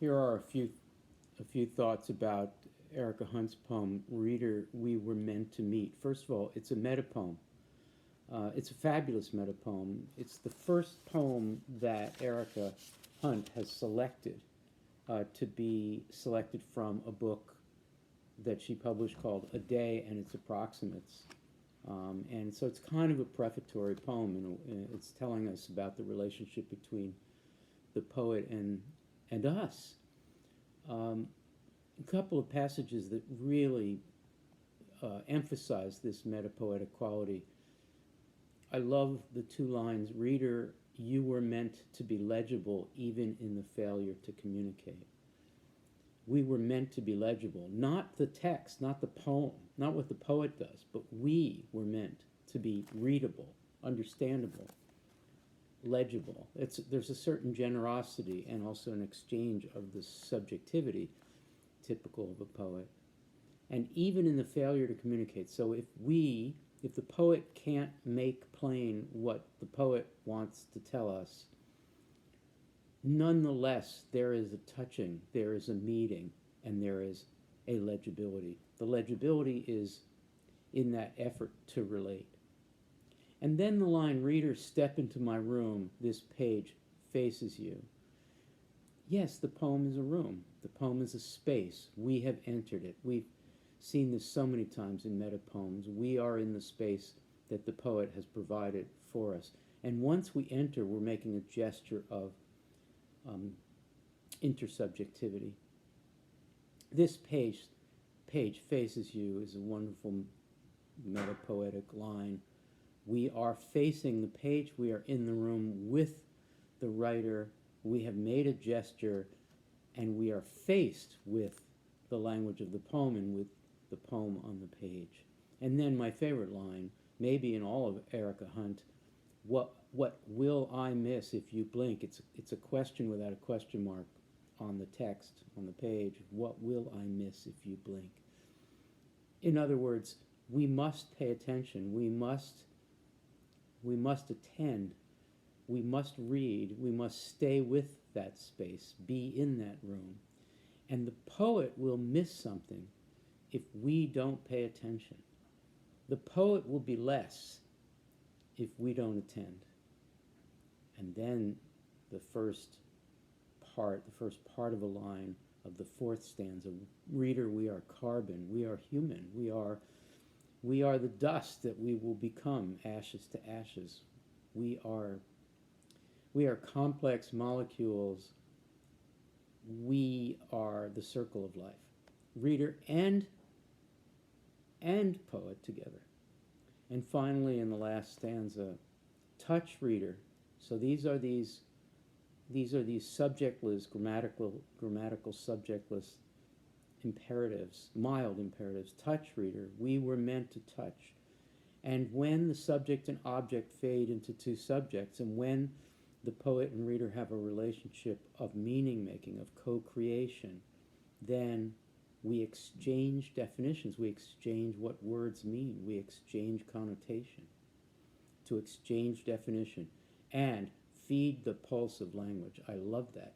Here are a few thoughts about Erica Hunt's poem, Reader, We Were Meant to Meet. First of all, it's a metapoem. It's a fabulous metapoem. It's the first poem that Erica Hunt has selected to be selected from a book that she published called A Day and Its Approximates. And so it's kind of a prefatory poem, and it's telling us about the relationship between the poet and us. A couple of passages that really emphasize this metapoetic quality. I love the two lines, Reader, you were meant to be legible even in the failure to communicate. We were meant to be legible, not the text, not the poem, not what the poet does, but we were meant to be readable, understandable, legible. There's a certain generosity and also an exchange of the subjectivity typical of a poet. And even in the failure to communicate, so if the poet can't make plain what the poet wants to tell us, nonetheless, there is a touching, there is a meeting, and there is a legibility. The legibility is in that effort to relate. And then the line, Reader, step into my room, this page faces you. Yes, the poem is a room. The poem is a space. We have entered it. We've seen this so many times in metapoems. We are in the space that the poet has provided for us. And once we enter, we're making a gesture of intersubjectivity. This page faces you is a wonderful metapoetic line. We are facing the page. We are in the room with the writer. We have made a gesture, and we are faced with the language of the poem and with the poem on the page. And then my favorite line, maybe in all of Erica Hunt, what will I miss if you blink? It's a question without a question mark on the text, on the page. What will I miss if you blink? In other words, we must pay attention. We must attend. We must read. We must stay with that space, be in that room. And the poet will miss something if we don't pay attention. The poet will be less if we don't attend. And then the first part of a line of the fourth stanza, Reader, we are carbon, we are human, we are the dust that we will become, ashes to ashes. We are complex molecules. We are the circle of life. Reader and poet together. And finally, in the last stanza, touch, reader. So these are these subjectless, grammatical subjectless imperatives, mild imperatives. Touch, reader. We were meant to touch. And when the subject and object fade into two subjects, and when the poet and reader have a relationship of meaning-making, of co-creation, then we exchange definitions. We exchange what words mean. We exchange connotation. To exchange definition and feed the pulse of language. I love that.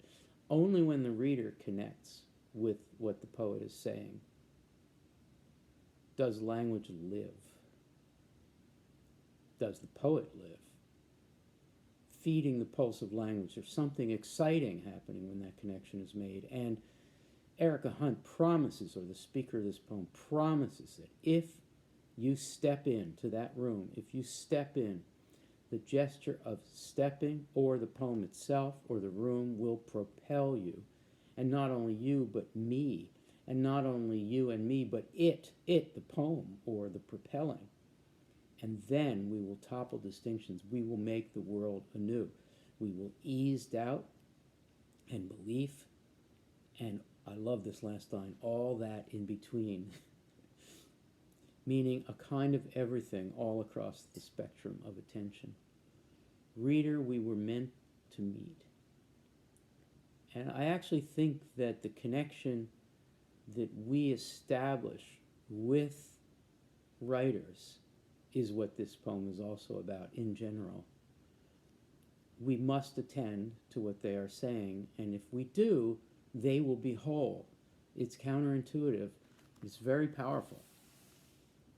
Only when the reader connects with what the poet is saying does language live. Does the poet live? Feeding the pulse of language. There's something exciting happening when that connection is made. And Erica Hunt promises, or the speaker of this poem promises, that if you step into that room, if you step in, the gesture of stepping, or the poem itself, or the room will propel you. And not only you, but me. And not only you and me, but it, the poem, or the propelling. And then we will topple distinctions. We will make the world anew. We will ease doubt and belief, and I love this last line, all that in between. Meaning a kind of everything all across the spectrum of attention. Reader, we were meant to meet. And I actually think that the connection that we establish with writers is what this poem is also about in general. We must attend to what they are saying, and if we do, they will be whole. It's counterintuitive. It's very powerful.